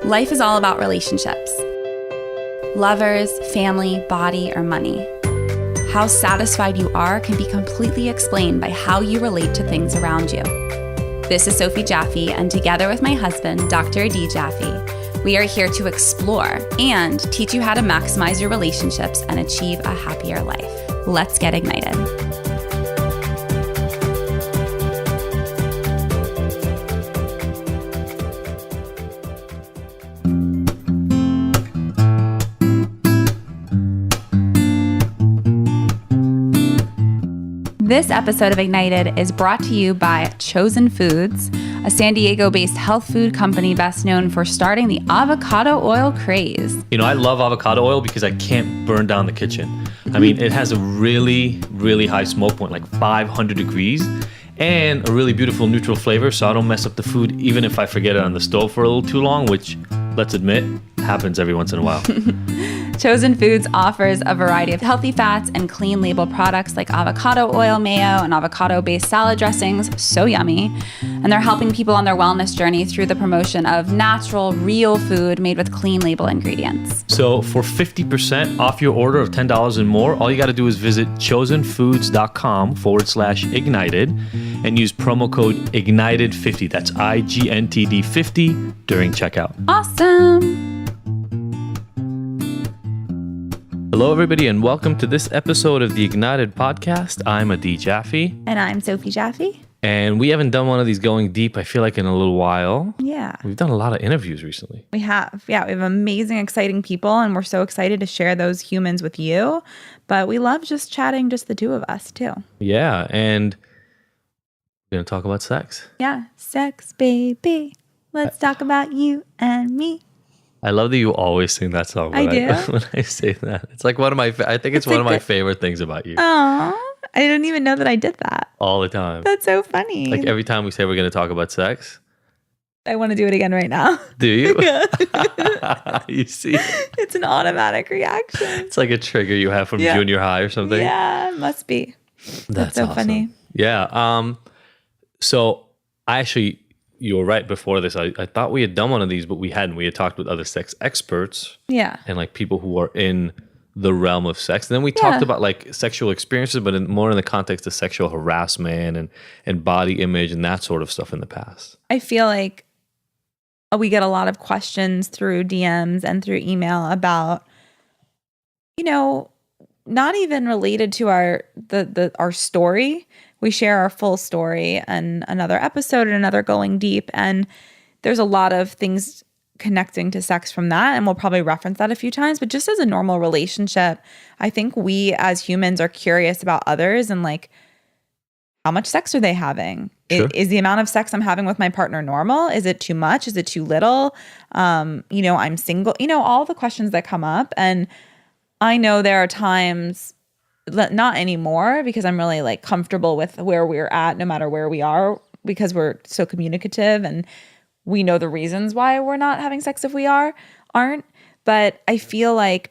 Life is all about relationships. Lovers, family, body, or money. How satisfied you are can be completely explained by how you relate to things around you. This is Sophie Jaffe, and together with my husband, Dr. Adi Jaffe, we are here to explore and teach you how to maximize your relationships and achieve a happier life. Let's get ignited. This episode of Ignited is brought to you by Chosen Foods, a San Diego-based health food company best known for starting the avocado oil craze. You know, I love avocado oil because I can't burn down the kitchen. I mean, it has a really, really high smoke point, like 500 degrees, and a really beautiful neutral flavor, so I don't mess up the food even if I forget it on the stove for a little too long, which, let's admit, happens every once in a while. Chosen Foods offers a variety of healthy fats and clean label products like avocado oil mayo and avocado-based salad dressings, so yummy. And they're helping people on their wellness journey through the promotion of natural, real food made with clean label ingredients. So for 50% off your order of $10 and more, all you got to do is visit chosenfoods.com/ignited and use promo code IGNITED50. That's IGNTD50 during checkout. Awesome. Hello, everybody, and welcome to this episode of the Ignited podcast. I'm Adi Jaffe. And I'm Sophie Jaffe. And we haven't done one of these going deep, I feel like, in a little while. Yeah. We've done a lot of interviews recently. We have. Yeah, we have amazing, exciting people, and we're so excited to share those humans with you. But we love just chatting, just the two of us, too. Yeah, and we're going to talk about sex. Yeah, sex, baby. Let's talk about you and me. I love that you always sing that song when when I say that. It's like one of my, I think it's one of my favorite things about you. Oh, I didn't even know that I did that. All the time. That's so funny. Like every time we say we're going to talk about sex. I want to do it again right now. Do you? Yeah. You see? It's an automatic reaction. It's like a trigger you have from junior high or something. Yeah, it must be. That's so awesome. Funny. Yeah. So I actually... You were right before this. I thought we had done one of these, but we hadn't. We had talked with other sex experts. Yeah. And like people who are in the realm of sex. And then we talked about like sexual experiences, but more in the context of sexual harassment and body image and that sort of stuff in the past. I feel like we get a lot of questions through DMs and through email about, you know, not even related to our story. We share our full story in another episode and another Going Deep. And there's a lot of things connecting to sex from that. And we'll probably reference that a few times. But just as a normal relationship, I think we as humans are curious about others and like, how much sex are they having? Sure. Is the amount of sex I'm having with my partner normal? Is it too much? Is it too little? I'm single. All the questions that come up. And I know there are times... not anymore because I'm really like comfortable with where we're at no matter where we are because we're so communicative and we know the reasons why we're not having sex if we aren't. But I feel like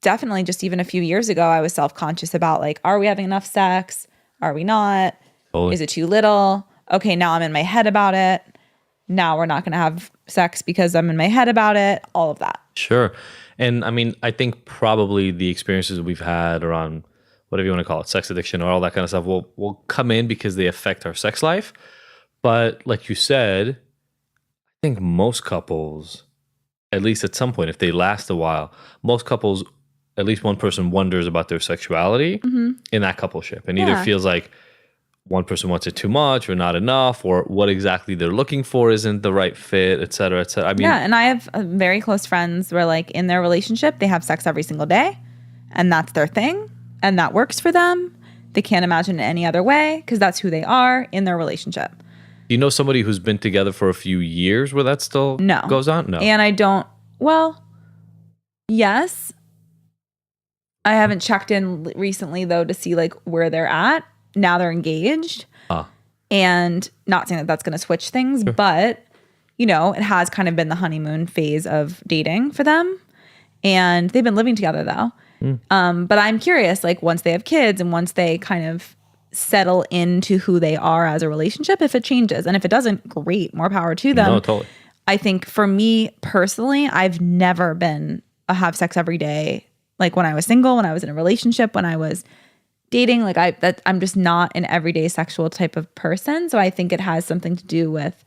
definitely just even a few years ago, I was self-conscious about like, are we having enough sex? Are we not? Totally. Is it too little? Okay, now I'm in my head about it. Now we're not going to have sex because I'm in my head about it. All of that. Sure. And I mean, I think probably the experiences we've had around whatever you want to call it, sex addiction or all that kind of stuff will come in because they affect our sex life. But like you said, I think most couples, at least at some point, if they last a while, most couples, at least one person wonders about their sexuality in that coupleship and either feels like one person wants it too much or not enough or what exactly they're looking for isn't the right fit, et cetera, et cetera. I mean, and I have very close friends where like in their relationship, they have sex every single day and that's their thing. And that works for them. They can't imagine it any other way because that's who they are in their relationship. Do you know somebody who's been together for a few years where that still goes on? No. And I don't, yes. I haven't checked in recently though to see like where they're at. Now they're engaged. And not saying that that's going to switch things, but it has kind of been the honeymoon phase of dating for them. And they've been living together though. But I'm curious, like once they have kids and once they kind of settle into who they are as a relationship, if it changes. And if it doesn't, great, more power to them. No, totally. I think for me personally, I've never been a have sex every day. Like when I was single, when I was in a relationship, when I was dating, like I'm just not an everyday sexual type of person. So I think it has something to do with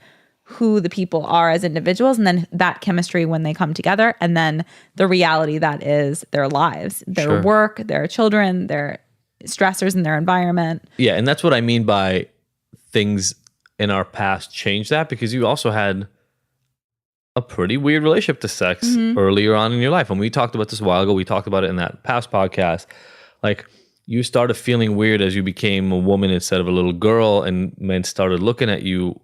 who the people are as individuals, and then that chemistry when they come together, and then the reality that is their lives, their work, their children, their stressors in their environment. Yeah, and that's what I mean by things in our past change that, because you also had a pretty weird relationship to sex earlier on in your life. And we talked about this a while ago. We talked about it in that past podcast. Like, you started feeling weird as you became a woman instead of a little girl, and men started looking at you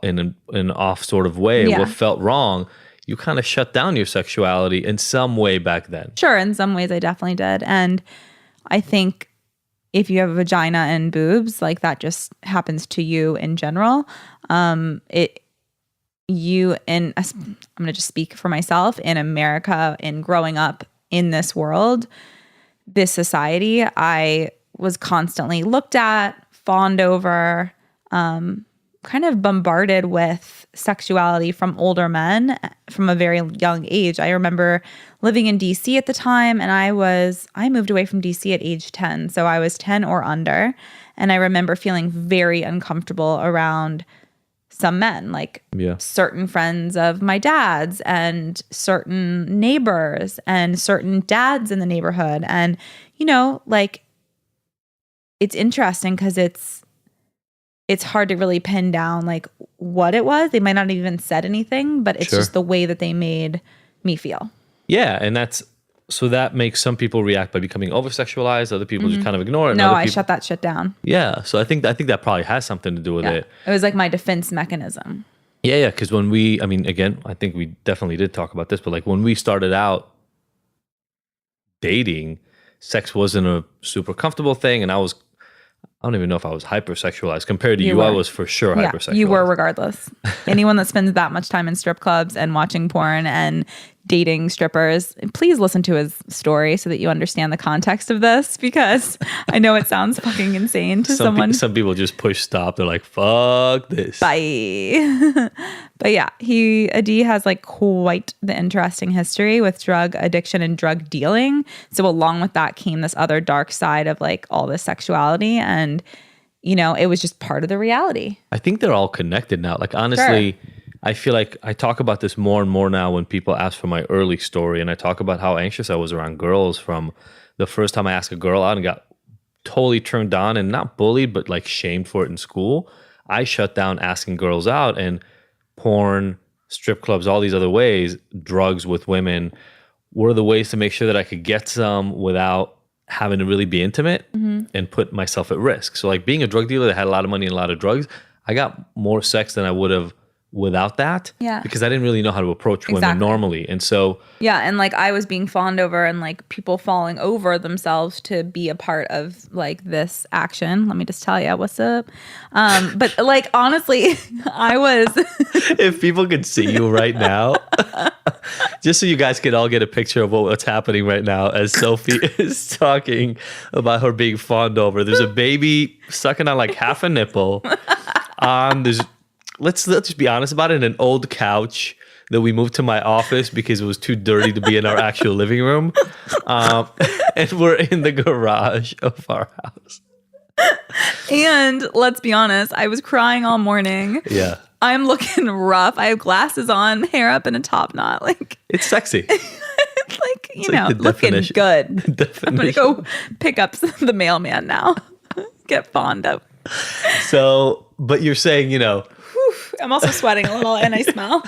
in an off sort of way. Yeah. What felt wrong, you kind of shut down your sexuality in some way back then. Sure, in some ways I definitely did. And I think if you have a vagina and boobs, like that just happens to you in general. I'm going to just speak for myself, in America, in growing up in this world, this society, I was constantly looked at, fawned over, kind of bombarded with sexuality from older men from a very young age. I remember living in DC at the time, and I moved away from DC at age 10. So I was 10 or under. And I remember feeling very uncomfortable around some men, like certain friends of my dad's and certain neighbors and certain dads in the neighborhood. And, like, it's interesting because it's hard to really pin down like what it was. They might not have even said anything, but it's just the way that they made me feel. Yeah. And that makes some people react by becoming over-sexualized. Other people just kind of ignore it. No, I shut that shit down. Yeah. So I think that probably has something to do with it. It was like my defense mechanism. Yeah. Because again, I think we definitely did talk about this, but like when we started out dating, sex wasn't a super comfortable thing. And I don't even know if I was hypersexualized. Compared to you, I was for sure hypersexualized. You were regardless. Anyone that spends that much time in strip clubs and watching porn and dating strippers, please listen to his story so that you understand the context of this, because I know it sounds fucking insane to someone. Some people just push stop. They're like, fuck this. Bye. But yeah, Adi has like quite the interesting history with drug addiction and drug dealing. So along with that came this other dark side of like all this sexuality, and it was just part of the reality. I think they're all connected now. Like, honestly, I feel like I talk about this more and more now when people ask for my early story, and I talk about how anxious I was around girls from the first time I asked a girl out and got totally turned on and not bullied, but like shamed for it in school. I shut down asking girls out, and porn, strip clubs, all these other ways, drugs with women were the ways to make sure that I could get some without having to really be intimate and put myself at risk. So like being a drug dealer that had a lot of money and a lot of drugs, I got more sex than I would have without that, because I didn't really know how to approach women normally. And so and like I was being fawned over, and like people falling over themselves to be a part of like this action. Let me just tell you what's up. But like honestly, I was if people could see you right now, just so you guys could all get a picture of what's happening right now as Sophie is talking about her being fawned over. There's a baby sucking on like half a nipple. There's Let's just be honest about it. An old couch that we moved to my office because it was too dirty to be in our actual living room. And we're in the garage of our house. And let's be honest, I was crying all morning. Yeah. I'm looking rough. I have glasses on, hair up in a top knot. Like, it's sexy. It's like, looking good. I'm going to go pick up the mailman now. Get fond of. So, but you're saying, I'm also sweating a little and I smell.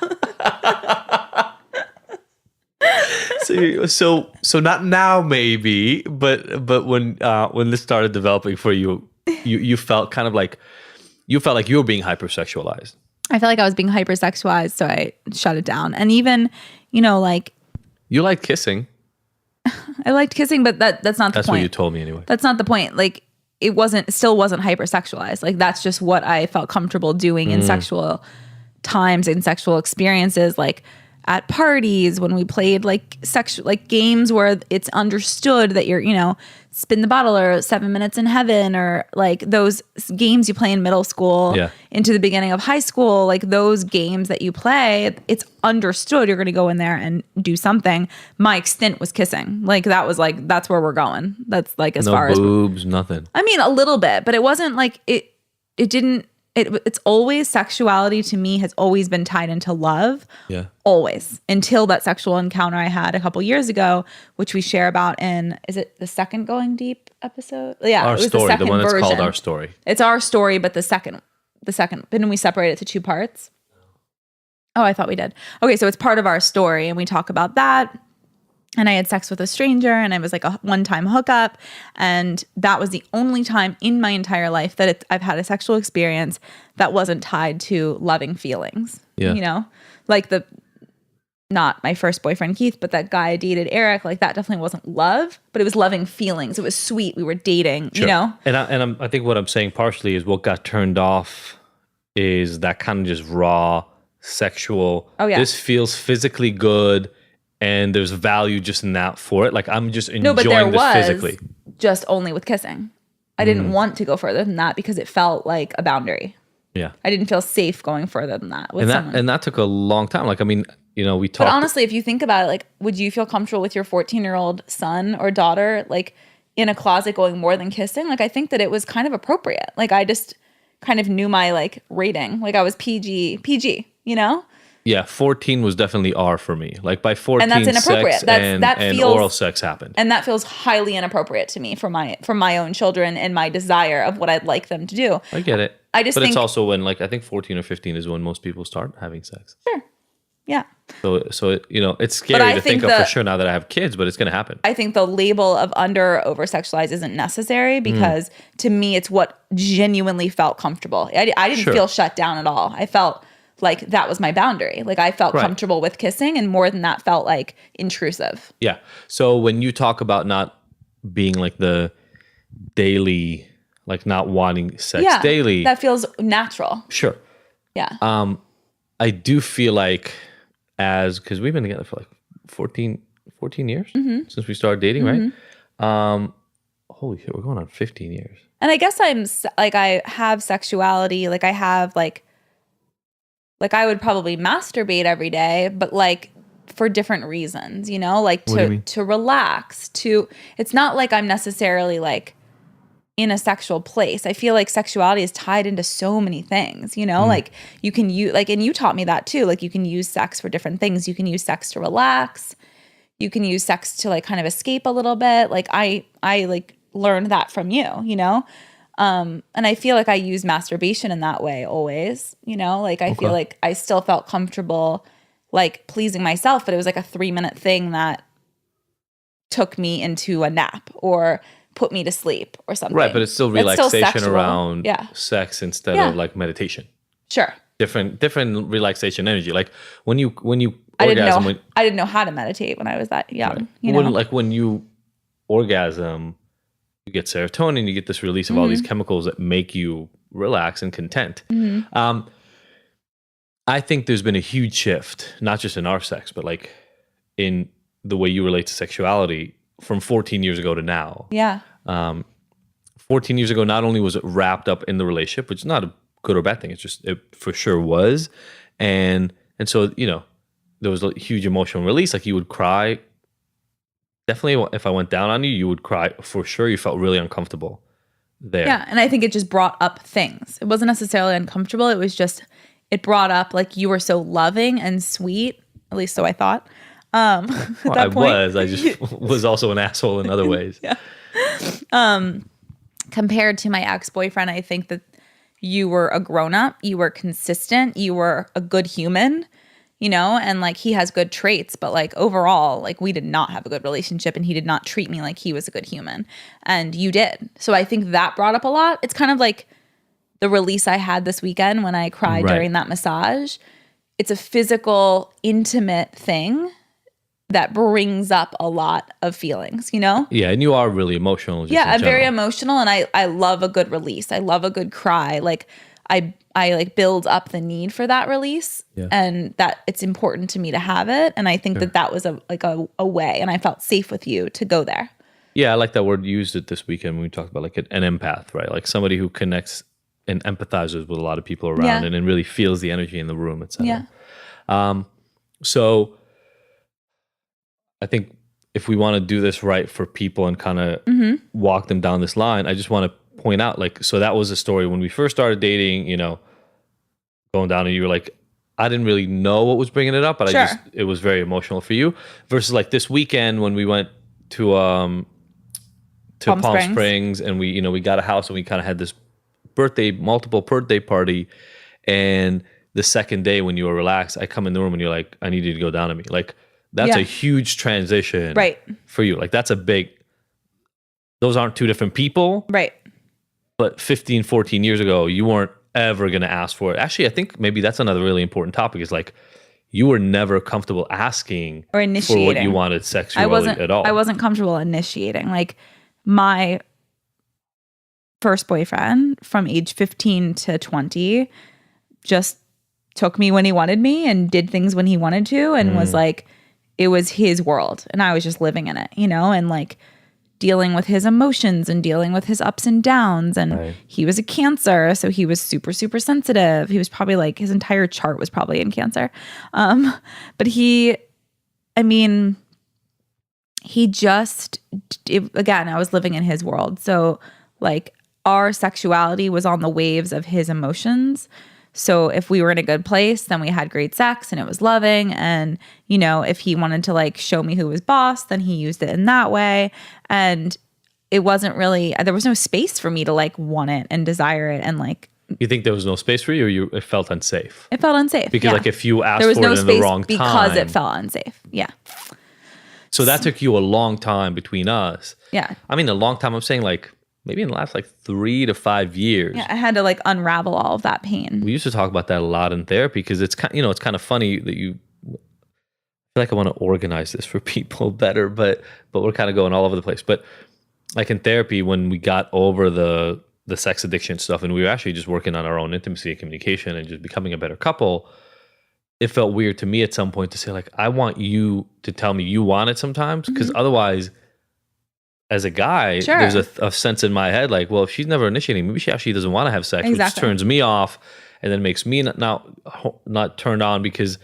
So not now maybe, but when this started developing for you, you felt kind of like you were being hypersexualized. I felt like I was being hypersexualized, so I shut it down. And even, like, you liked kissing. I liked kissing, but that's not the point. That's what you told me anyway. That's not the point. Like, it still wasn't hypersexualized. Like, that's just what I felt comfortable doing in sexual times and sexual experiences. Like, at parties, when we played like sexual, like games where it's understood that you're, spin the bottle or 7 minutes in heaven, or like those games you play in middle school into the beginning of high school, like those games that you play, it's understood you're going to go in there and do something. My extent was kissing. Like that was like, that's where we're going. That's like as far as boobs, nothing. I mean, a little bit, but it wasn't like it's always, sexuality to me has always been tied into love. Yeah. Always, until that sexual encounter I had a couple years ago, which we share about in, is it the second Going Deep episode? Yeah. Our it was story, the one that's version. called Our Story. It's Our Story, but the second, didn't we separate it to 2 parts? Oh, I thought we did. Okay. So it's part of Our Story, and we talk about that. And I had sex with a stranger, and it was like a one-time hookup. And that was the only time in my entire life that I've had a sexual experience that wasn't tied to loving feelings. Yeah. Like not my first boyfriend, Keith, but that guy I dated, Eric, like that definitely wasn't love, but it was loving feelings. It was sweet. We were dating, Sure. And I think what I'm saying partially is what got turned off is that kind of just raw sexual. Oh, yeah. This feels physically good. And there's value just in that for it. Like I'm just enjoying this physically. Just only with kissing. I didn't want to go further than that because it felt like a boundary. Yeah. I didn't feel safe going further than that with someone. And that took a long time. Like, I mean, we talked. But honestly, if you think about it, like, would you feel comfortable with your 14-year-old son or daughter, like in a closet going more than kissing? Like, I think that it was kind of appropriate. Like, I just kind of knew my like rating. Like I was PG, Yeah, 14 was definitely R for me. Like by 14, and that's inappropriate. Sex and feels, oral sex happened, and that feels highly inappropriate to me for my own children and my desire of what I'd like them to do. I get it. But it's also when I think 14 or 15 is when most people start having sex. Sure. Yeah. So it's scary to think of for sure now that I have kids, but it's going to happen. I think the label of under or over sexualized isn't necessary because to me it's what genuinely felt comfortable. I didn't feel shut down at all. I felt like that was my boundary. Like I felt comfortable with kissing, and more than that felt like intrusive. Yeah. So when you talk about not being like the daily, like not wanting sex daily, that feels natural. Sure. Yeah. I do feel like because we've been together for like 14 years since we started dating, right? Holy shit, we're going on 15 years. And I guess I'm like, I have sexuality, like I have like I would probably masturbate every day, but like for different reasons, like to relax, it's not like I'm necessarily like in a sexual place. I feel like sexuality is tied into so many things, like you can use, like, and you taught me that too. Like you can use sex for different things. You can use sex to relax. You can use sex to like kind of escape a little bit. Like I like learned that from you, and I feel like I use masturbation in that way always, like I feel like I still felt comfortable like pleasing myself, but it was like a 3-minute thing that took me into a nap or put me to sleep or something. Right, but it's still relaxation around sex instead of like meditation. Sure. Different relaxation energy. Like when you orgasm. I didn't know how to meditate when I was that young. Like when you orgasm, you get serotonin, you get this release of all these chemicals that make you relax and content. I think there's been a huge shift, not just in our sex, but like in the way you relate to sexuality from 14 years ago to now. Yeah. 14 years ago, not only was it wrapped up in the relationship, which is not a good or bad thing, it for sure was. And so, there was a huge emotional release. Like you would cry. Definitely, if I went down on you, you would cry for sure. You felt really uncomfortable there. Yeah, and I think it just brought up things. It wasn't necessarily uncomfortable. It was just, it brought up like you were so loving and sweet. At least so I thought. At that point. I just was also an asshole in other ways. Yeah. Compared to my ex-boyfriend, I think that you were a grown-up. You were consistent. You were a good human. And like he has good traits, but like overall, like we did not have a good relationship and he did not treat me like he was a good human. And you did. So I think that brought up a lot. It's kind of like the release I had this weekend when I cried during that massage. It's a physical, intimate thing that brings up a lot of feelings, Yeah, and you are really emotional. I'm very emotional and I love a good release. I love a good cry. Like I like build up the need for that release, Yeah. and that it's important to me to have it. And I think that was a way, and I felt safe with you to go there. Yeah, I like that word. You used it this weekend when we talked about like an empath, right? Like somebody who connects and empathizes with a lot of people around and really feels the energy in the room, etc. Yeah. So I think if we want to do this right for people and kind of walk them down this line, I just want to point out, like, so that was a story when we first started dating, you know, going down, and you were like, I didn't really know what was bringing it up, but it was very emotional for you. Versus like this weekend when we went to Palm Springs, and we got a house, and we kind of had this multiple birthday party. And the second day when you were relaxed, I come in the room and you're like, I need you to go down to me. Like, that's a huge transition for you. Like, those aren't two different people. Right. But 15, 14 years ago, you weren't ever going to ask for it. Actually, I think maybe that's another really important topic, is like, you were never comfortable asking or initiating for what you wanted sexually at all. I wasn't comfortable initiating. Like, my first boyfriend from age 15 to 20 just took me when he wanted me and did things when he wanted to, and was like, it was his world and I was just living in it, you know, and like dealing with his emotions and dealing with his ups and downs. And he was a Cancer, so he was super, super sensitive. He was probably like, his entire chart was probably in Cancer. But again, I was living in his world. So like, our sexuality was on the waves of his emotions. So if we were in a good place, then we had great sex and it was loving. And, you know, if he wanted to like show me who was boss, then he used it in that way. And it wasn't really, there was no space for me to like want it and desire it. And like, you think there was no space for you, or it felt unsafe? It felt unsafe. Because like, if you asked for it in the wrong time. Because it felt unsafe. Yeah. So that took you a long time between us. Yeah. I mean, a long time, I'm saying like, maybe in the last like 3 to 5 years. Yeah, I had to like unravel all of that pain. We used to talk about that a lot in therapy, because it's kind, it's kind of funny that I feel like I want to organize this for people better, but we're kind of going all over the place. But like in therapy, when we got over the sex addiction stuff, and we were actually just working on our own intimacy and communication and just becoming a better couple, it felt weird to me at some point to say like, I want you to tell me you want it sometimes, because otherwise, as a guy, there's a sense in my head like, well, if she's never initiating, maybe she actually doesn't want to have sex, which turns me off, and then makes me not turned on, because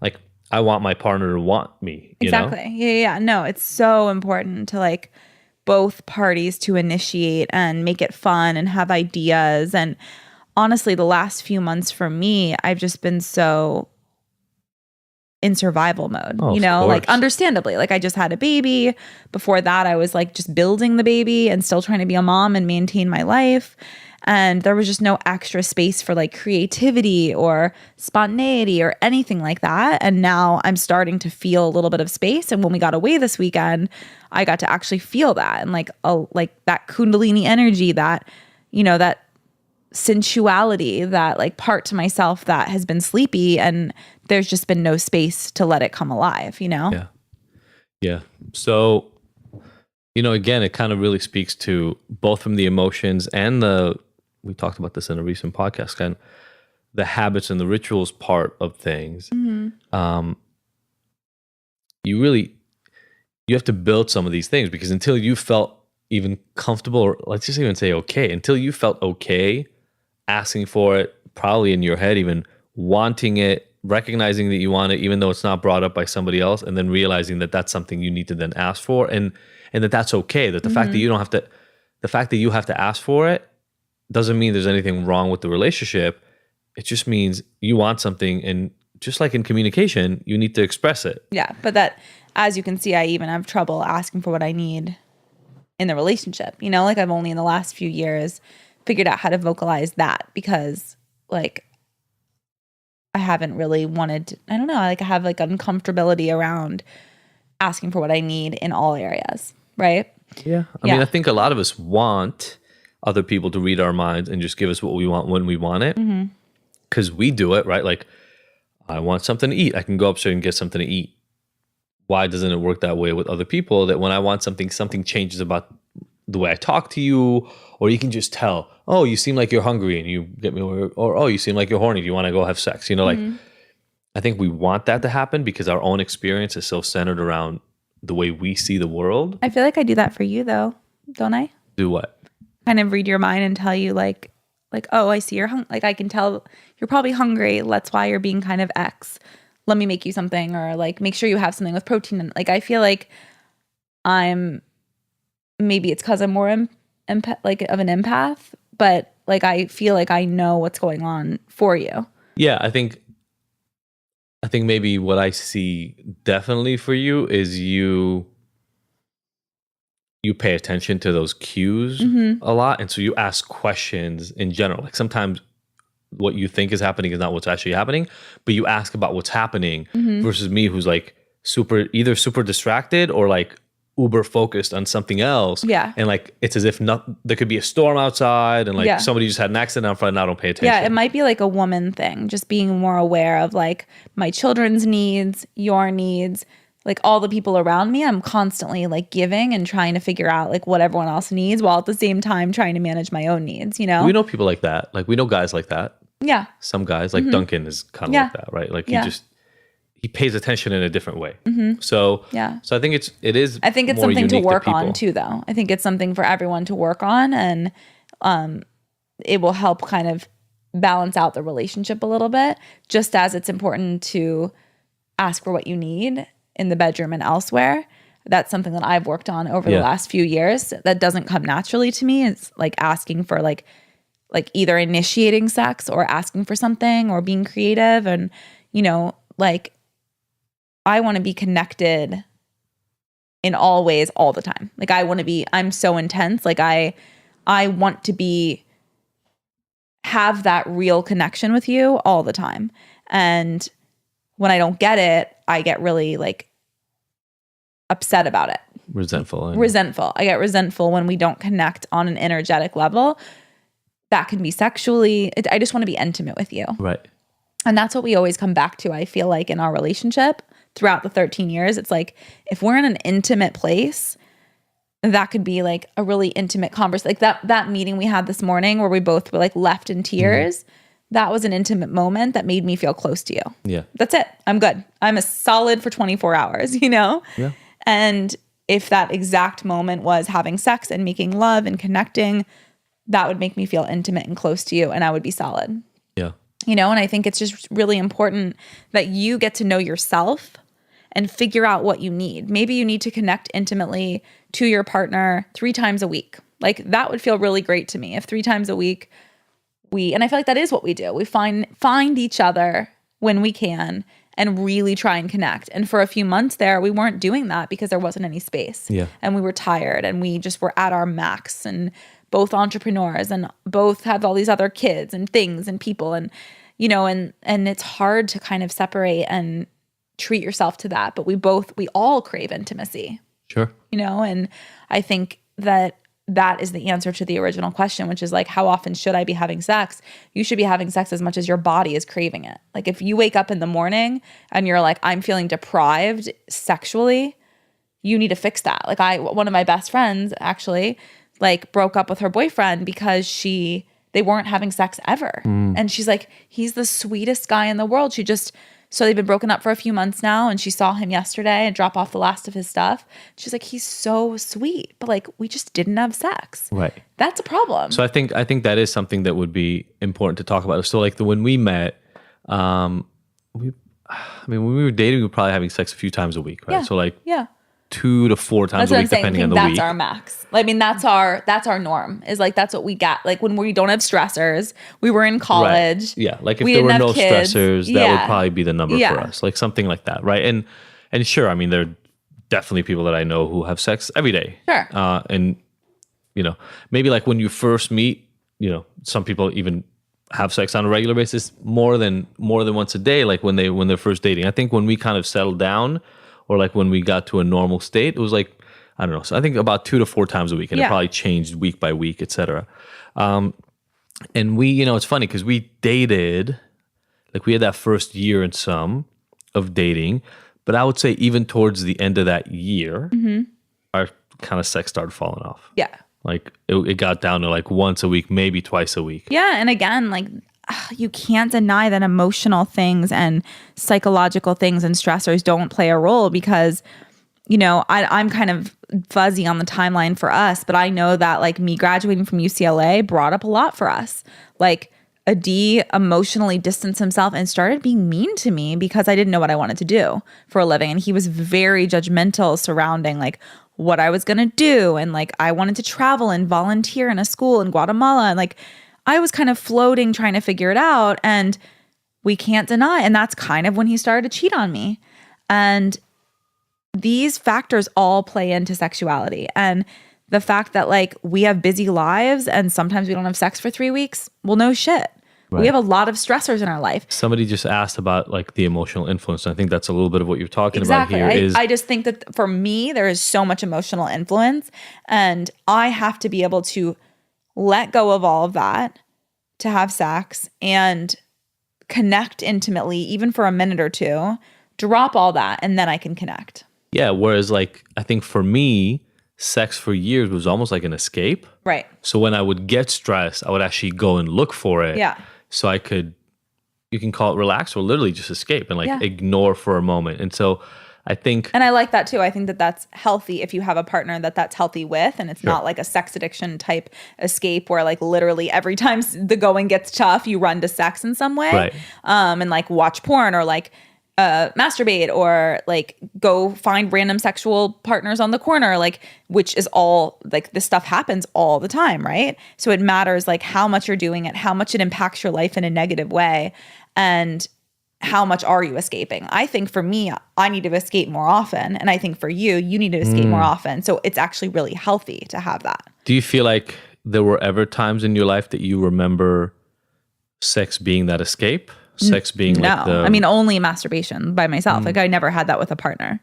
like, I want my partner to want me. You know? Yeah. No, it's so important to like both parties to initiate and make it fun and have ideas. And honestly, the last few months for me, I've just been so in survival mode, like understandably, like I just had a baby. Before that, I was like just building the baby and still trying to be a mom and maintain my life. And there was just no extra space for like creativity or spontaneity or anything like that. And now I'm starting to feel a little bit of space. And when we got away this weekend, I got to actually feel that, and like that Kundalini energy, that, that sensuality, that like part to myself that has been sleepy, and there's just been no space to let it come alive, Yeah. So, again, it kind of really speaks to both from the emotions and we talked about this in a recent podcast, kind of the habits and the rituals part of things. You have to build some of these things, because until you felt even comfortable, or let's just even say okay, until you felt okay asking for it, probably in your head, even wanting it, recognizing that you want it, even though it's not brought up by somebody else, and then realizing that that's something you need to then ask for, and that that's okay. That the fact that the fact that you have to ask for it doesn't mean there's anything wrong with the relationship. It just means you want something, and just like in communication, you need to express it. Yeah, but that, as you can see, I even have trouble asking for what I need in the relationship. Like I've only in the last few years figured out how to vocalize that, because like I haven't really wanted to, I don't know, like I have like uncomfortability around asking for what I need in all areas, right? Yeah. I mean, I think a lot of us want other people to read our minds and just give us what we want when we want it. Because we do it, right? Like, I want something to eat. I can go upstairs and get something to eat. Why doesn't it work that way with other people, that when I want something changes about the way I talk to you, or you can just tell, oh, you seem like you're hungry and you get me, or oh, you seem like you're horny. Do you want to go have sex? Like I think we want that to happen because our own experience is so centered around the way we see the world. I feel like I do that for you though, don't I? Do what? Kind of read your mind and tell you like, oh, I see you're like I can tell you're probably hungry. That's why you're being kind of X. Let me make you something, or like make sure you have something with protein. And like I feel like maybe it's because I'm more like of an empath, but like I feel like I know what's going on for you. Yeah, I think maybe what I see definitely for you is you pay attention to those cues a lot, and so you ask questions in general. Like sometimes what you think is happening is not what's actually happening, but you ask about what's happening versus me, who's like either super distracted or like uber focused on something else. Yeah. And like it's as if there could be a storm outside and like somebody just had an accident out front and I don't pay attention. Yeah, it might be like a woman thing, just being more aware of like my children's needs, your needs, like all the people around me. I'm constantly like giving and trying to figure out like what everyone else needs while at the same time trying to manage my own needs, you know? We know people like that. Like we know guys like that. Yeah. Some guys, like Duncan is kind of like that, right? Like he pays attention in a different way. So I think it is. I think it's more something to unique work on people. too, though. I think it's something for everyone to work on, and it will help kind of balance out the relationship a little bit. Just as it's important to ask for what you need in the bedroom and elsewhere. That's something that I've worked on over the last few years. That doesn't come naturally to me. It's like asking for like either initiating sex or asking for something or being creative, and like. I want to be connected in all ways all the time. Like I'm so intense. Like I want to have that real connection with you all the time. And when I don't get it, I get really like upset about it. Resentful. I get resentful when we don't connect on an energetic level. That can be sexually. I just want to be intimate with you. Right. And that's what we always come back to, I feel like, in our relationship. Throughout the 13 years, it's like if we're in an intimate place, that could be like a really intimate conversation. Like that meeting we had this morning where we both were like left in tears. That was an intimate moment that made me feel close to you. Yeah. That's it. I'm good. I'm a solid for 24 hours, Yeah. And if that exact moment was having sex and making love and connecting, that would make me feel intimate and close to you, and I would be solid. Yeah. And I think it's just really important that you get to know yourself and figure out what you need. Maybe you need to connect intimately to your partner 3 times a week. Like that would feel really great to me if 3 times a week and I feel like that is what we do. We find each other when we can and really try and connect. And for a few months there, we weren't doing that because there wasn't any space. Yeah. And we were tired and we just were at our max, and both entrepreneurs and both have all these other kids and things and people, and and it's hard to kind of separate and treat yourself to that, but we all crave intimacy. Sure. And I think that is the answer to the original question, which is like, how often should I be having sex? You should be having sex as much as your body is craving it. Like if you wake up in the morning and you're like, I'm feeling deprived sexually, you need to fix that. Like one of my best friends actually like broke up with her boyfriend because they weren't having sex ever. And she's like, he's the sweetest guy in the world. So they've been broken up for a few months now, and she saw him yesterday and drop off the last of his stuff. She's like, he's so sweet, but like we just didn't have sex. Right. That's a problem. So I think that is something that would be important to talk about. So like when we met, when we were dating, we were probably having sex a few times a week, right? Yeah. So like yeah. 2 to 4 times a week, depending on the that's week. That's our max. I mean, that's our norm. Is like that's what we got. Like when we don't have stressors, we were in college. Right. Yeah, like if there were no kids, stressors, that would probably be the number for us. Like something like that, right? And sure, I mean, there are definitely people that I know who have sex every day. Sure. And maybe like when you first meet, some people even have sex on a regular basis more than once a day. Like when they're first dating. I think when we kind of settled down, or like when we got to a normal state, it was like, I don't know. So I think about 2 to 4 times a week, and it probably changed week by week, et cetera. And we, it's funny because we dated, like we had that first year and some of dating, but I would say even towards the end of that year, our kind of sex started falling off. Yeah. Like it got down to like once a week, maybe twice a week. Yeah. And again, like you can't deny that emotional things and psychological things and stressors don't play a role because, you know, I'm kind of fuzzy on the timeline for us, but I know that like me graduating from UCLA brought up a lot for us. Like Adi emotionally distanced himself and started being mean to me because I didn't know what I wanted to do for a living. And he was very judgmental surrounding like what I was going to do. And like I wanted to travel and volunteer in a school in Guatemala. And like I was kind of floating trying to figure it out. And we can't deny. And that's kind of when he started to cheat on me. And these factors all play into sexuality. And the fact that like we have busy lives and sometimes we don't have sex for 3 weeks, well, no shit. Right. We have a lot of stressors in our life. Somebody just asked about like the emotional influence. I think that's a little bit of what you're talking about here. I just think that for me, there is so much emotional influence and I have to be able to let go of all of that to have sex and connect intimately, even for a minute or two, drop all that, and then I can connect. Yeah, whereas like I think for me, sex for years was almost like an escape. Right. So when I would get stressed, I would actually go and look for it. Yeah. So I could, you can call it relax or literally just escape and like ignore for a moment. And so I think, and I like that too. I think that that's healthy if you have a partner that's healthy with, and it's not like a sex addiction type escape where like literally every time the going gets tough, you run to sex in some way. Right. And like watch porn or like masturbate or like go find random sexual partners on the corner, like, which is all like this stuff happens all the time, right? So it matters like how much you're doing it, how much it impacts your life in a negative way, and how much are you escaping? I think for me, I need to escape more often. And I think for you, you need to escape more often. So it's actually really healthy to have that. Do you feel like there were ever times in your life that you remember sex being that escape? Sex being like the... I mean, only masturbation by myself. Like I never had that with a partner.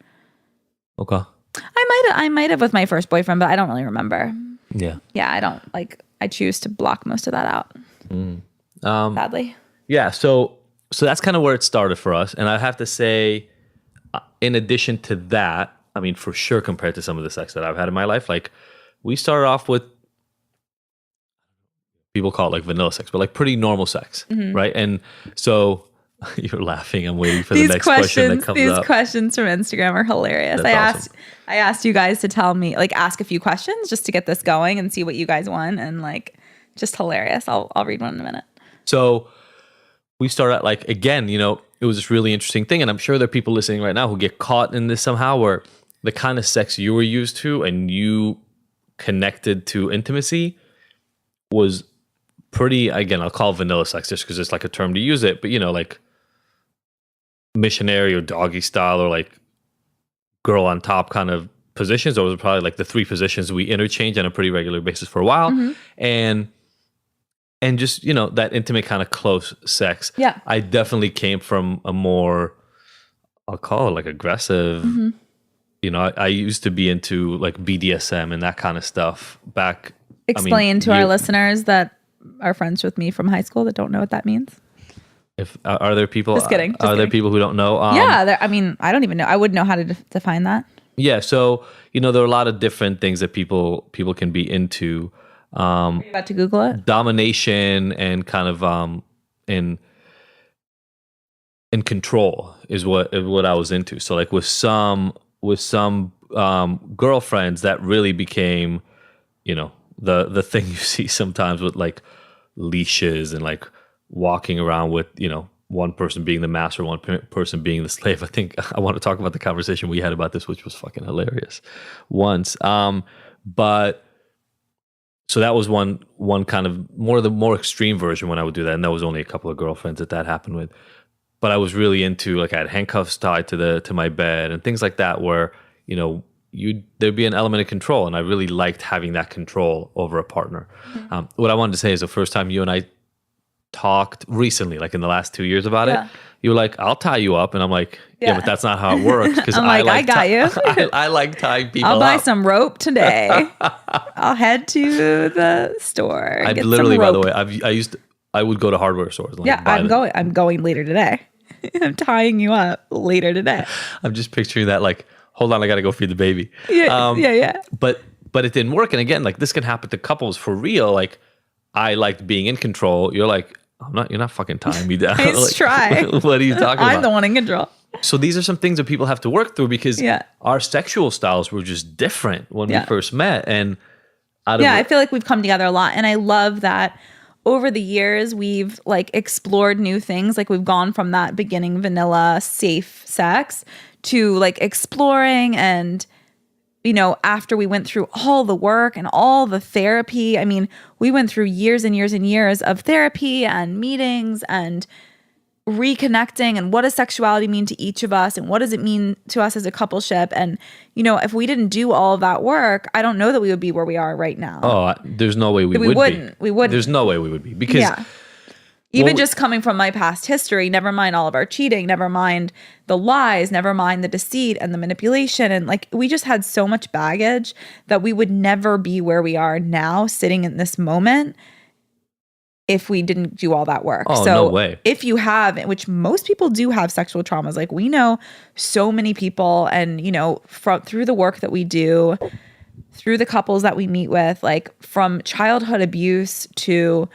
Okay. I might have with my first boyfriend, but I don't really remember. Yeah. Yeah, I don't like, I choose to block most of that out. Sadly. Yeah, so that's kind of where it started for us. And I have to say, in addition to that, I mean, for sure, compared to some of the sex that I've had in my life, like we started off with, people call it like vanilla sex, but like pretty normal sex, right? And so you're laughing. I'm waiting for the next question that comes up. These questions from Instagram are hilarious. That's awesome. I asked you guys to tell me, like, ask a few questions just to get this going and see what you guys want, and like, just hilarious. I'll read one in a minute. So we started at like, again, you know, it was this really interesting thing, and I'm sure there are people listening right now who get caught in this somehow, where the kind of sex you were used to and you connected to intimacy was pretty, again, I'll call it vanilla sex just because it's like a term to use it, but you know, like missionary or doggy style or like girl on top kind of positions. Those were probably like the three positions we interchange on a pretty regular basis for a while. And just, you know, that intimate kind of close sex. Yeah. I definitely came from a more, I'll call it like aggressive, you know, I used to be into like BDSM and that kind of stuff back. Explain to our listeners that are friends with me from high school that don't know what that means. If are there people? Just kidding. Are there people who don't know? Yeah, I mean, I don't even know. I wouldn't know how to define that. Yeah, so you know, there are a lot of different things that people can be into. Are you about to Google it? Domination and kind of in control is what I was into. So like with some girlfriends, that really became, you know, the thing you see sometimes with like leashes and like walking around with, you know, one person being the master, one person being the slave. I think I want to talk about the conversation we had about this, which was fucking hilarious once. But so that was one kind of the more extreme version when I would do that. And that was only a couple of girlfriends that happened with. But I was really into, like, I had handcuffs tied to my bed and things like that, where, you know, there'd be an element of control, and I really liked having that control over a partner. What I wanted to say is the first time you and I talked recently, like in the last 2 years about it, you were like, I'll tie you up. And I'm like, yeah, but that's not how it works. Because I'm like, I got you. I like tying people up. I'll buy some rope today. I'll head to the store. I literally, by the way, I would go to hardware stores. And like, I'm going later today. I'm tying you up later today. I'm just picturing that, like, hold on, I got to go feed the baby. Yeah. But but it didn't work. And again, like this can happen to couples for real. Like I liked being in control. You're like, you're not fucking tying me down. Nice like, try. What are you talking about? I'm the one in control. So these are some things that people have to work through because our sexual styles were just different when we first met. And I feel like we've come together a lot. And I love that over the years, we've like explored new things. Like we've gone from that beginning vanilla safe sex to like exploring and, you know, after we went through all the work and all the therapy, I mean, we went through years and years and years of therapy and meetings and reconnecting and what does sexuality mean to each of us and what does it mean to us as a coupleship. And, you know, if we didn't do all of that work, I don't know that we would be where we are right now. Oh, there's no way we wouldn't. We wouldn't. There's no way we would be because even just coming from my past history, never mind all of our cheating, never mind the lies, never mind the deceit and the manipulation. And like, we just had so much baggage that we would never be where we are now sitting in this moment if we didn't do all that work. Oh, so no way. If you have, which most people do have sexual traumas, like we know so many people and, you know, through the work that we do, through the couples that we meet with, like from childhood abuse to,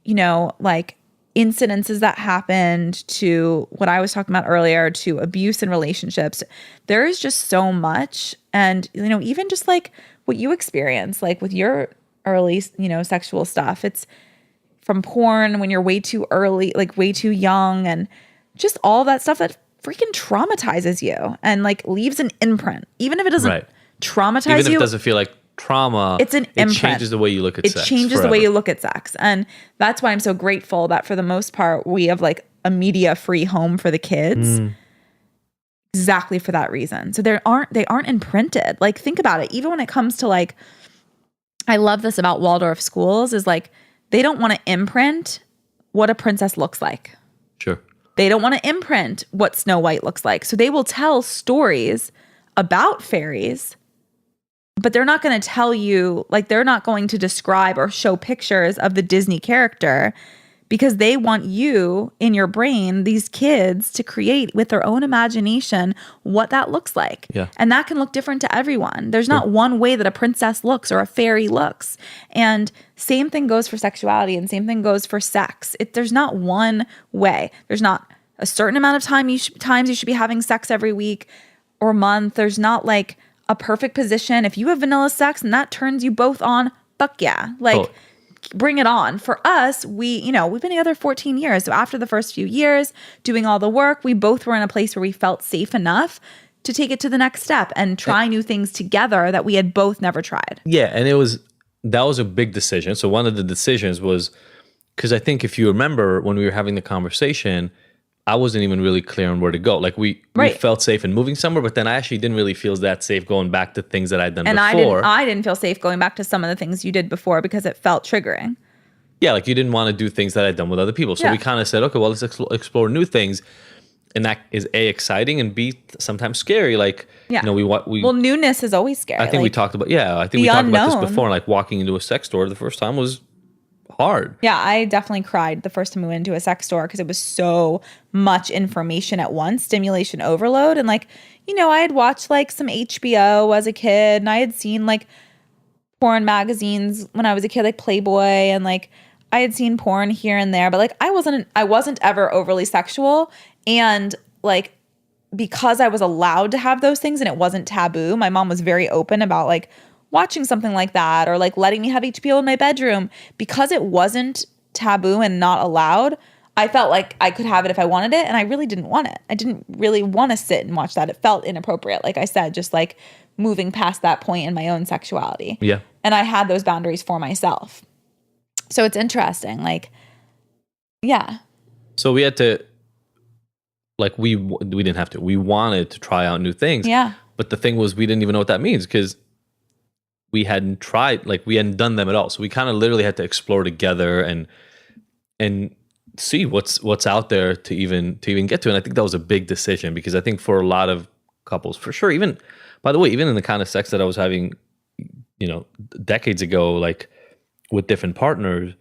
you know, like incidences that happened to what I was talking about earlier, to abuse in relationships, there is just so much. And, you know, even just like what you experience, like with your early, you know, sexual stuff, it's from porn when you're way too early, like way too young, and just all that stuff that freaking traumatizes you and like leaves an imprint. Even if it doesn't traumatize you. Even if it doesn't feel like trauma, it's an imprint. It changes the way you look at sex. It changes the way you look at sex. And that's why I'm so grateful that for the most part, we have like a media-free home for the kids. Exactly for that reason. So they aren't imprinted. Like think about it. Even when it comes to like, I love this about Waldorf schools is like, they don't want to imprint what a princess looks like. Sure. They don't want to imprint what Snow White looks like. So they will tell stories about fairies, but they're not going to tell you, like they're not going to describe or show pictures of the Disney character because they want you in your brain, these kids, to create with their own imagination what that looks like. Yeah. And that can look different to everyone. There's not one way that a princess looks or a fairy looks. And same thing goes for sexuality and same thing goes for sex. There's not one way. There's not a certain amount of times you should be having sex every week or month. There's not like a perfect position. If you have vanilla sex and that turns you both on, fuck yeah. Like, bring it on. For us, we've been together 14 years. So after the first few years, doing all the work, we both were in a place where we felt safe enough to take it to the next step and try new things together that we had both never tried. Yeah. And that was a big decision. So one of the decisions was, because I think if you remember when we were having the conversation, I wasn't even really clear on where to go. Like we felt safe in moving somewhere, but then I actually didn't really feel that safe going back to things that I'd done before. And I didn't feel safe going back to some of the things you did before because it felt triggering. Yeah, like you didn't want to do things that I'd done with other people. So we kind of said, okay, well, let's explore new things. And that is A, exciting, and B, sometimes scary. Like, well, newness is always scary. I think we talked about about this before. Like walking into a sex store the first time was hard. Yeah, I definitely cried the first time we went into a sex store because it was so much information at once, stimulation overload. And like, I had watched like some HBO as a kid and I had seen like porn magazines when I was a kid, like Playboy, and like I had seen porn here and there, but like I wasn't ever overly sexual. And like, because I was allowed to have those things and it wasn't taboo, my mom was very open about like watching something like that or like letting me have HBO in my bedroom. Because it wasn't taboo and not allowed, I felt like I could have it if I wanted it, and I really didn't want it. I didn't really want to sit and watch that. It felt inappropriate, like I said, just like moving past that point in my own sexuality. Yeah. And I had those boundaries for myself. So it's interesting, like, yeah. So we had to, like, we didn't have to. We wanted to try out new things. Yeah. But the thing was, we didn't even know what that means because we hadn't tried, like we hadn't done them at all. So we kind of literally had to explore together and see what's out there to even get to. And I think that was a big decision because I think for a lot of couples, for sure, even, by the way, even in the kind of sex that I was having, decades ago, like with different partners,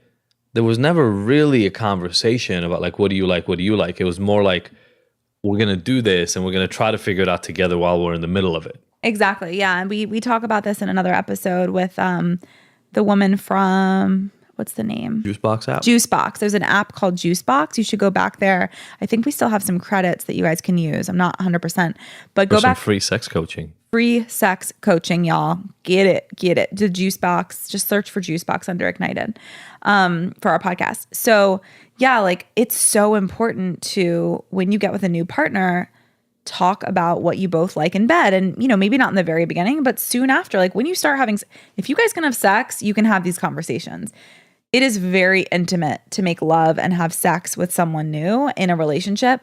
there was never really a conversation about like, what do you like? What do you like? It was more like, we're going to do this and we're going to try to figure it out together while we're in the middle of it. Exactly. Yeah. And we talk about this in another episode with the woman from, what's the name? Juicebox app? Juicebox. There's an app called Juicebox. You should go back there. I think we still have some credits that you guys can use. I'm not 100%, but go back. Free sex coaching. Free sex coaching, y'all. Get it. The Juicebox. Just search for Juicebox under Ignited for our podcast. So yeah, like it's so important to, when you get with a new partner, talk about what you both like in bed. And, you know, maybe not in the very beginning, but soon after, like when you start having, if you guys can have sex, you can have these conversations. It is very intimate to make love and have sex with someone new in a relationship.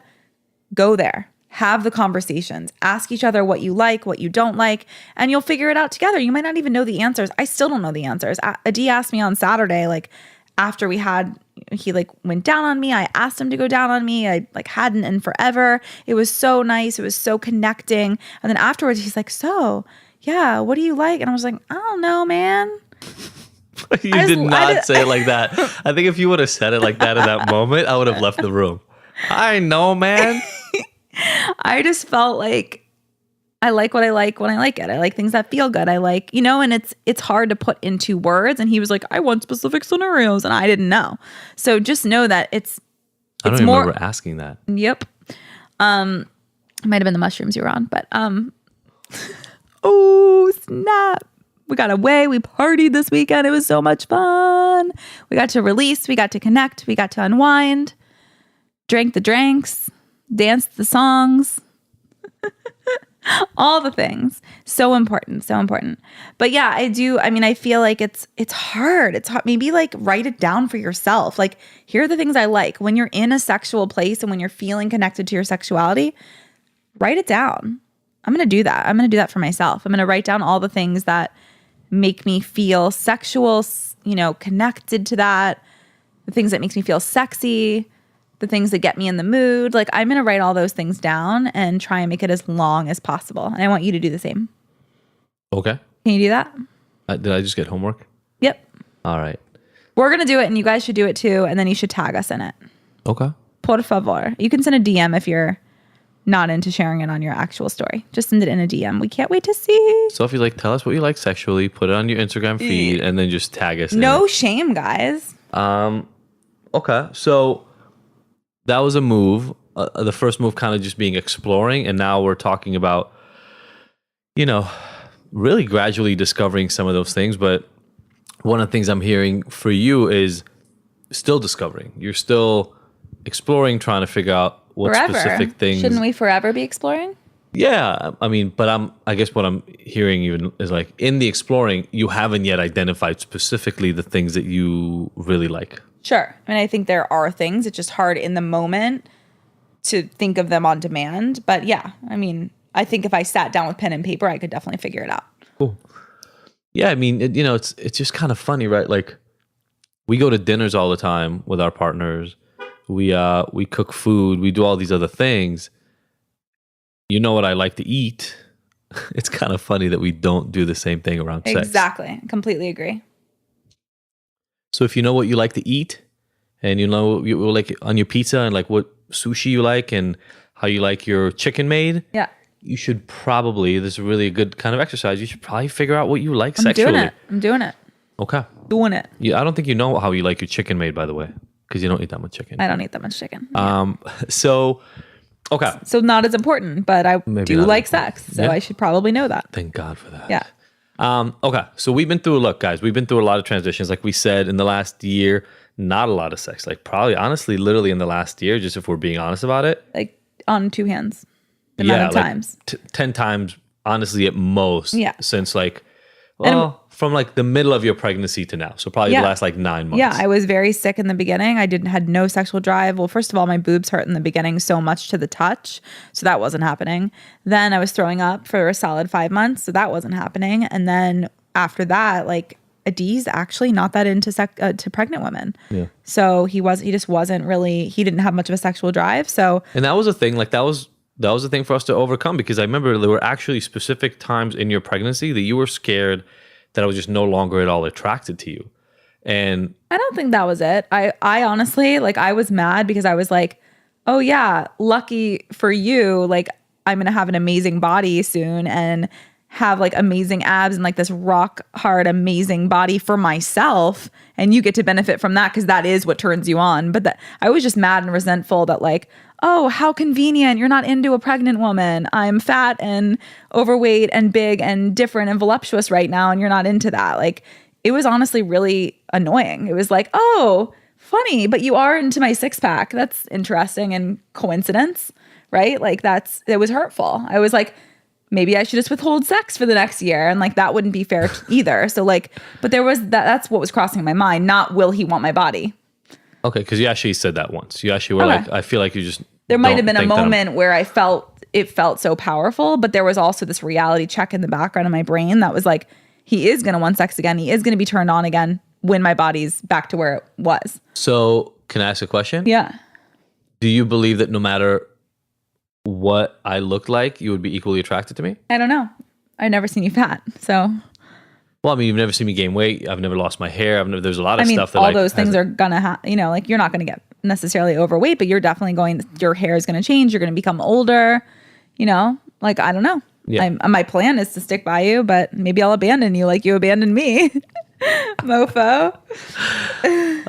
Go there. Have the conversations. Ask each other what you like, what you don't like, and you'll figure it out together. You might not even know the answers. I still don't know the answers. Adi asked me on Saturday, like after he like went down on me. I asked him to go down on me. I like hadn't in forever. It was so nice. It was so connecting. And then afterwards he's like, so yeah, what do you like? And I was like, I don't know, man. You did not say it like that. I think if you would have said it like that in that moment, I would have left the room. I know, man. I just felt like I like what I like when I like it. I like things that feel good. I like, you know, and it's hard to put into words. And he was like, I want specific scenarios. And I didn't know. So just know that it's I don't even remember asking that. Yep. It might have been the mushrooms you were on, but oh, snap. We got away. We partied this weekend. It was so much fun. We got to release. We got to connect. We got to unwind. Drank the drinks. Danced the songs. All the things. So important. So important. But yeah, I feel like it's hard. It's hard. Maybe like write it down for yourself. Like, here are the things I like. When you're in a sexual place and when you're feeling connected to your sexuality, write it down. I'm going to do that. I'm going to do that for myself. I'm going to write down all the things that make me feel sexual, you know, connected to that, the things that makes me feel sexy, the things that get me in the mood. Like, I'm going to write all those things down and try and make it as long as possible. And I want you to do the same. Okay. Can you do that? Did I just get homework? Yep. All right. We're going to do it and you guys should do it too. And then you should tag us in it. Okay. Por favor. You can send a DM if you're not into sharing it on your actual story. Just send it in a DM. We can't wait to see. Sophie, like, tell us what you like sexually. Put it on your Instagram feed and then just tag us. No shame, guys. Okay. So that was a move. The first move kind of just being exploring. And now we're talking about, you know, really gradually discovering some of those things. But one of the things I'm hearing for you is still discovering. You're still exploring, trying to figure out what specific things. Shouldn't we forever be exploring? Yeah. I mean, but I guess what I'm hearing even is like in the exploring, you haven't yet identified specifically the things that you really like. Sure. And I think there are things. It's just hard in the moment to think of them on demand. But yeah, I mean, I think if I sat down with pen and paper, I could definitely figure it out. Cool. Yeah. I mean, it's just kind of funny, right? Like we go to dinners all the time with our partners. We cook food. We do all these other things. You know what I like to eat. It's kind of funny that we don't do the same thing around sex. Exactly. Completely agree. So if you know what you like to eat and you know what you like on your pizza and like what sushi you like and how you like your chicken made, yeah, you should probably, this is really a good kind of exercise. You should probably figure out what you like sexually. I'm doing it. Okay. Doing it. Yeah, I don't think you know how you like your chicken made, by the way, because you don't eat that much chicken. I don't eat that much chicken. So, okay. So not as important, but I do like sex. So I should probably know that. Thank God for that. Yeah. Okay. So we've been through a lot of transitions. Like we said in the last year, not a lot of sex. Like probably, honestly, literally in the last year, just if we're being honest about it. Like on two hands. The amount of times. 10 times, honestly, at most. Yeah. Since like, from like the middle of your pregnancy to now. So probably the last like 9 months. Yeah, I was very sick in the beginning. I had no sexual drive. Well, first of all, my boobs hurt in the beginning so much to the touch. So that wasn't happening. Then I was throwing up for a solid 5 months. So that wasn't happening. And then after that, like Adi's actually not that into to pregnant women. Yeah. So he just wasn't really, he didn't have much of a sexual drive. So. And that was a thing, like that was a thing for us to overcome because I remember there were actually specific times in your pregnancy that you were scared that I was just no longer at all attracted to you. And I don't think that was it. I honestly, like, I was mad because I was like, oh yeah, lucky for you. Like, I'm going to have an amazing body soon and have like amazing abs and like this rock hard, amazing body for myself. And you get to benefit from that because that is what turns you on. But that I was just mad and resentful that like, oh, how convenient. You're not into a pregnant woman. I'm fat and overweight and big and different and voluptuous right now. And you're not into that. Like, it was honestly really annoying. It was like, oh, funny, but you are into my six pack. That's interesting and coincidence, right? Like it was hurtful. I was like, maybe I should just withhold sex for the next year. And like, that wouldn't be fair either. So like, but there was that's what was crossing my mind. Not will he want my body? Okay. Because you actually said that once. You actually were like, I feel like you just, there might've been a moment where it felt so powerful, but there was also this reality check in the background of my brain that was like, he is going to want sex again. He is going to be turned on again when my body's back to where it was. So can I ask a question? Yeah. Do you believe that no matter what I looked like, you would be equally attracted to me? I don't know. I've never seen you fat. So. Well, I mean, you've never seen me gain weight. I've never lost my hair. There's a lot of stuff that all those things are going to like you're not going to get necessarily overweight, but you're definitely your hair is going to change. You're going to become older, like, I don't know. Yeah. My plan is to stick by you, but maybe I'll abandon you like you abandoned me. Mofo.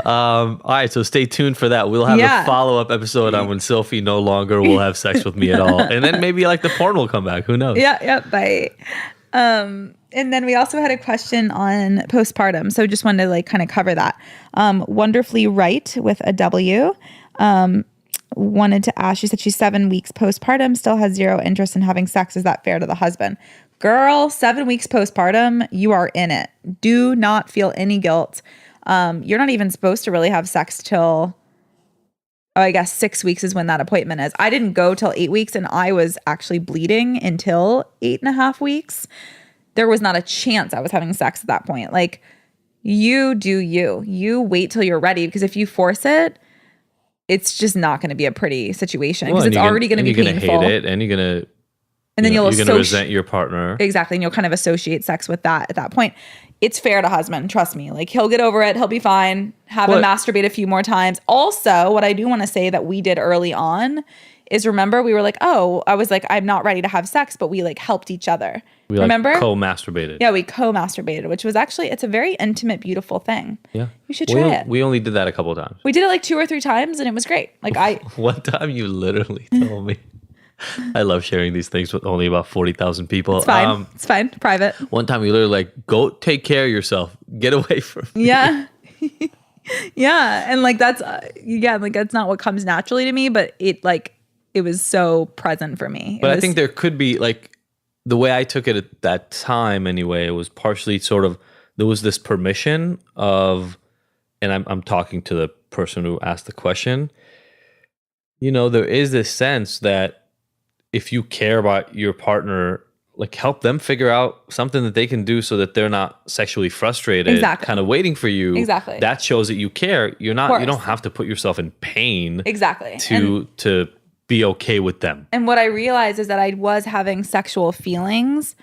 All right, so stay tuned for that. We'll have a follow-up episode on when Sophie no longer will have sex with me at all. And then maybe like the porn will come back. Who knows? Yeah, bye. And then we also had a question on postpartum. So just wanted to like kind of cover that. Wonderfully Right with a W. Wanted to ask, she said she's 7 weeks postpartum, still has zero interest in having sex. Is that fair to the husband? Girl, 7 weeks postpartum, you are in it. Do not feel any guilt. You're not even supposed to really have sex till, I guess 6 weeks is when that appointment is. I didn't go till 8 weeks and I was actually bleeding until 8.5 weeks. There was not a chance I was having sex at that point. Like, you do you. You wait till you're ready, because if you force it, it's just not going to be a pretty situation, because it's already going to be painful. You're going to hate it, and you're going to, and then you're going to resent your partner. Exactly. And you'll kind of associate sex with that at that point. It's fair to husband. Trust me. Like, he'll get over it. He'll be fine. Have him masturbate a few more times. Also, what I do want to say that we did early on is, remember, we were like, oh, I was like, I'm not ready to have sex, but we like helped each other. We remember? Co-masturbated. Yeah, we co-masturbated, which was actually, it's a very intimate, beautiful thing. Yeah. You should try it. We only did that a couple of times. We did it like 2 or 3 times and it was great. Like one time you literally told me, I love sharing these things with only about 40,000 people. It's fine. It's fine. Private. One time you literally like, go take care of yourself. Get away from me. Yeah. Yeah. And like, that's not what comes naturally to me, but it was so present for me. But I think there could be, like, the way I took it at that time anyway, it was partially sort of, there was this permission of, and I'm talking to the person who asked the question, there is this sense that if you care about your partner, like, help them figure out something that they can do so that they're not sexually frustrated, kind of waiting for you. Exactly. That shows that you care. You don't have to put yourself in pain. Exactly. To be okay with them. And what I realized is that I was having sexual feelings,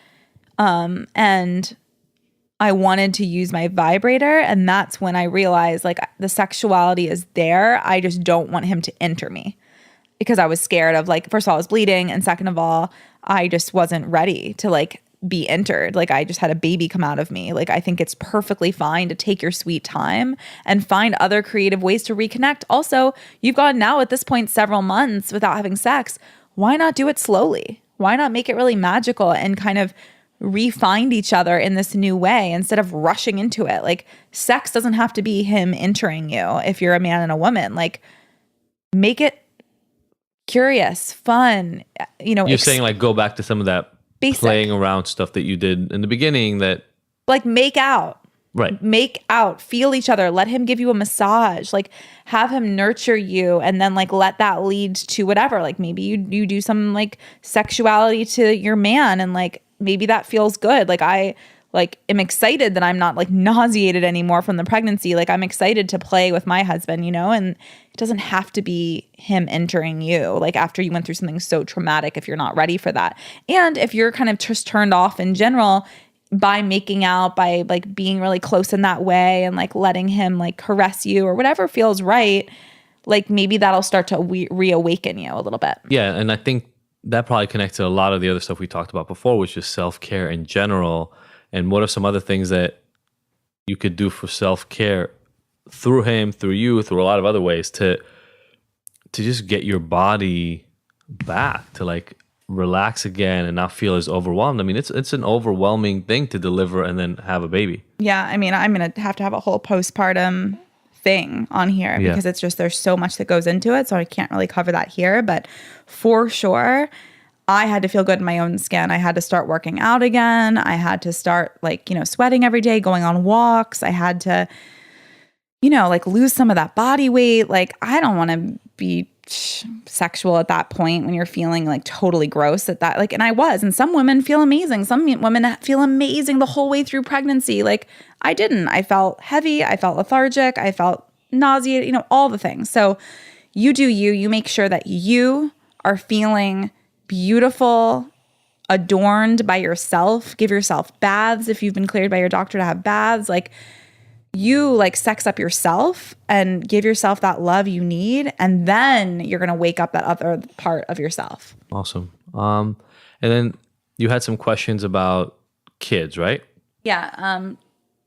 and I wanted to use my vibrator. And that's when I realized, like, the sexuality is there. I just don't want him to enter me, because I was scared of, like, first of all, I was bleeding. And second of all, I just wasn't ready to, like, be entered. Like, I just had a baby come out of me. Like, I think it's perfectly fine to take your sweet time and find other creative ways to reconnect. Also, you've gone now at this point several months without having sex. Why not do it slowly? Why not make it really magical and kind of re-find each other in this new way instead of rushing into it? Like, sex doesn't have to be him entering you if you're a man and a woman. Like, make it curious, fun. You're saying, like, go back to some of that basic playing around stuff that you did in the beginning, that, like, make out. Right. Make out, feel each other, let him give you a massage, like, have him nurture you, and then, like, let that lead to whatever. Like, maybe you do some, like, sexuality to your man, and, like, maybe that feels good. Like, I, like, am excited that I'm not, like, nauseated anymore from the pregnancy. Like, I'm excited to play with my husband, and it doesn't have to be him entering you, like, after you went through something so traumatic, if you're not ready for that. And if you're kind of just turned off in general by making out, by, like, being really close in that way and, like, letting him, like, caress you or whatever feels right, like, maybe that'll start to reawaken you a little bit. Yeah. And I think that probably connects to a lot of the other stuff we talked about before, which is self-care in general. And what are some other things that you could do for self-care through him, through you, through a lot of other ways to just get your body back to like relax again and not feel as overwhelmed? I mean, it's an overwhelming thing to deliver and then have a baby. Yeah, I mean, I'm going to have a whole postpartum thing on here because it's just, there's so much that goes into it. So I can't really cover that here, but for sure, I had to feel good in my own skin. I had to start working out again. I had to start like, sweating every day, going on walks. I had to, like lose some of that body weight. Like, I don't want to be sexual at that point when you're feeling like totally gross at that. Like, and I was, and some women feel amazing. Some women feel amazing the whole way through pregnancy. Like I didn't. I felt heavy. I felt lethargic. I felt nauseated, all the things. So you do you make sure that you are feeling beautiful, adorned by yourself. Give yourself baths if you've been cleared by your doctor to have baths. Like, you like sex up yourself and give yourself that love you need. And then you're going to wake up that other part of yourself. Awesome. And then you had some questions about kids, right? Yeah.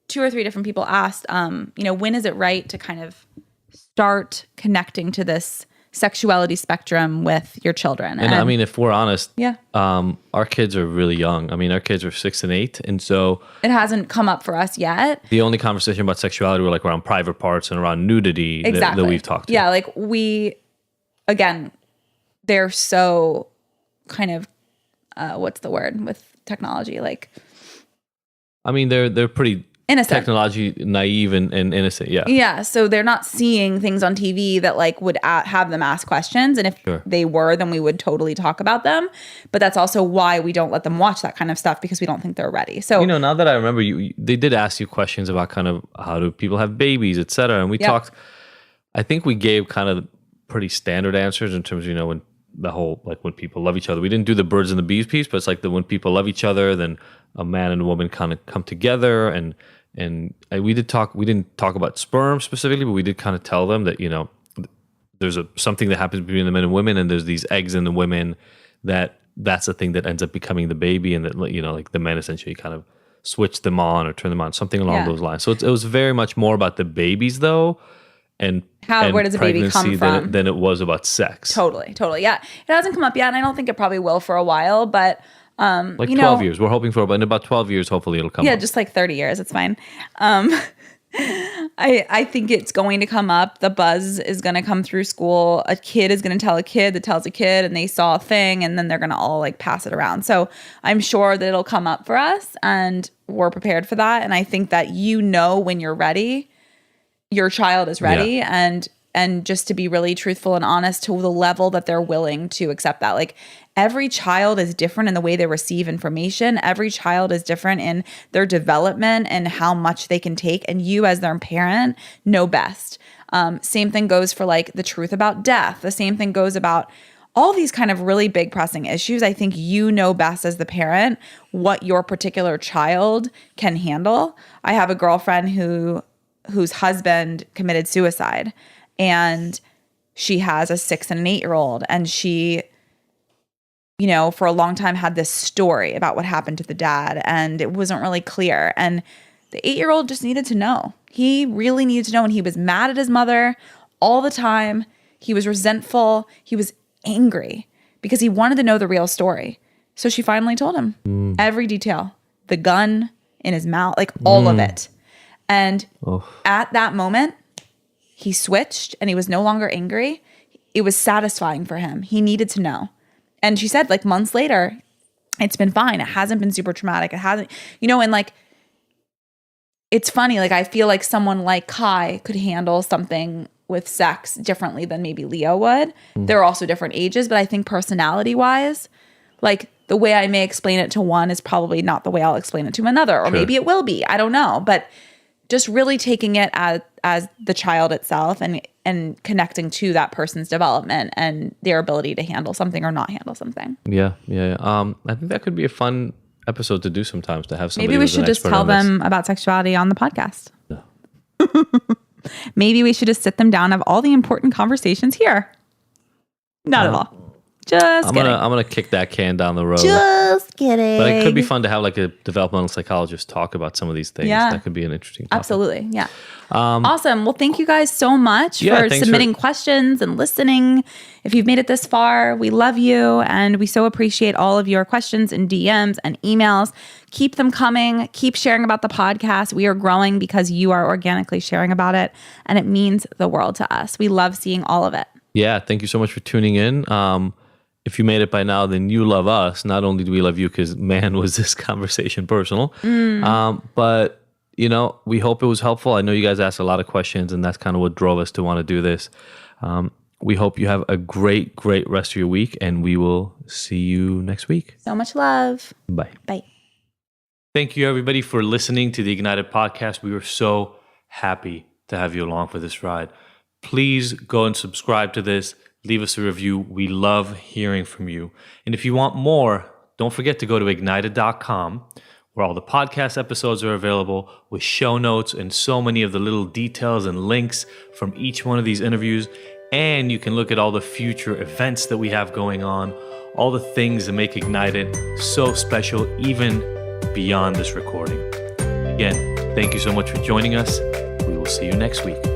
2 or 3 different people asked, when is it right to kind of start connecting to this sexuality spectrum with your children? And I mean, if we're honest, yeah, our kids are really young. I mean, our kids are 6 and 8. And so it hasn't come up for us yet. The only conversation about sexuality were like around private parts and around nudity that we've talked to. Yeah. Like again, they're so kind of, what's the word with technology? Like, I mean, they're pretty innocent, technology naive and innocent. Yeah. Yeah. So they're not seeing things on TV that like would have them ask questions. And if they were, then we would totally talk about them. But that's also why we don't let them watch that kind of stuff, because we don't think they're ready. So, now that I remember, they did ask you questions about kind of how do people have babies, et cetera. And we talked, I think we gave kind of pretty standard answers in terms of, when the whole, like when people love each other. We didn't do the birds and the bees piece, but it's like when people love each other, then a man and a woman kind of come together. And we didn't talk about sperm specifically, but we did kind of tell them that, there's something that happens between the men and women, and there's these eggs in the women that's the thing that ends up becoming the baby, and that, like the men essentially kind of switch them on or turn them on, something along those lines. So it was very much more about the babies though, and where does a baby come from than it was about sex. Totally. Yeah. It hasn't come up yet, and I don't think it probably will for a while, but 12 years. We're hoping for, but in about 12 years, hopefully it'll come up. Yeah, just like 30 years. It's fine. I think it's going to come up. The buzz is going to come through school. A kid is going to tell a kid that tells a kid, and they saw a thing, and then they're going to all like pass it around. So I'm sure that it'll come up for us, and we're prepared for that. And I think that when you're ready, your child is ready, and just to be really truthful and honest to the level that they're willing to accept that. Like, every child is different in the way they receive information. Every child is different in their development and how much they can take. And you as their parent know best. Same thing goes for like the truth about death. The same thing goes about all these kind of really big pressing issues. I think you know best as the parent what your particular child can handle. I have a girlfriend whose husband committed suicide, and she has a 6 and an 8-year-old, and she, for a long time had this story about what happened to the dad, and it wasn't really clear. And the 8-year-old just needed to know. He really needed to know. And he was mad at his mother all the time. He was resentful. He was angry because he wanted to know the real story. So she finally told him every detail, the gun in his mouth, like all of it. And at that moment, he switched and he was no longer angry. It was satisfying for him. He needed to know. And she said, like, months later, it's been fine. It hasn't been super traumatic. It hasn't, and like, it's funny. Like, I feel like someone like Kai could handle something with sex differently than maybe Leo would. They're also different ages, but I think personality wise, like the way I may explain it to one is probably not the way I'll explain it to another, or maybe it will be. I don't know. But just really taking it as the child itself and connecting to that person's development and their ability to handle something or not handle something. Yeah. I think that could be a fun episode to do sometimes, to have somebody. Maybe we should just tell them about sexuality on the podcast. No. Maybe we should just sit them down, have all the important conversations here. Not at all. Just I'm kidding. gonna kick that can down the road. Just kidding. But it could be fun to have like a developmental psychologist talk about some of these things. Yeah. That could be an interesting topic. Absolutely. Yeah. Awesome. Well, thank you guys so much for submitting questions and listening. If you've made it this far, we love you. And we so appreciate all of your questions and DMs and emails. Keep them coming. Keep sharing about the podcast. We are growing because you are organically sharing about it. And it means the world to us. We love seeing all of it. Yeah. Thank you so much for tuning in. If you made it by now, then you love us. Not only do we love you because, man, was this conversation personal. But, you know, we hope it was helpful. I know you guys asked a lot of questions, and that's kind of what drove us to want to do this. We hope you have a great, great rest of your week, and we will see you next week. So much love. Bye. Bye. Thank you, everybody, for listening to the Ignited podcast. We were so happy to have you along for this ride. Please go and subscribe to this. Leave us a review. We love hearing from you. And if you want more, don't forget to go to ignited.com, where all the podcast episodes are available with show notes and so many of the little details and links from each one of these interviews. And you can look at all the future events that we have going on, all the things that make Ignited so special, even beyond this recording. Again, thank you so much for joining us. We will see you next week.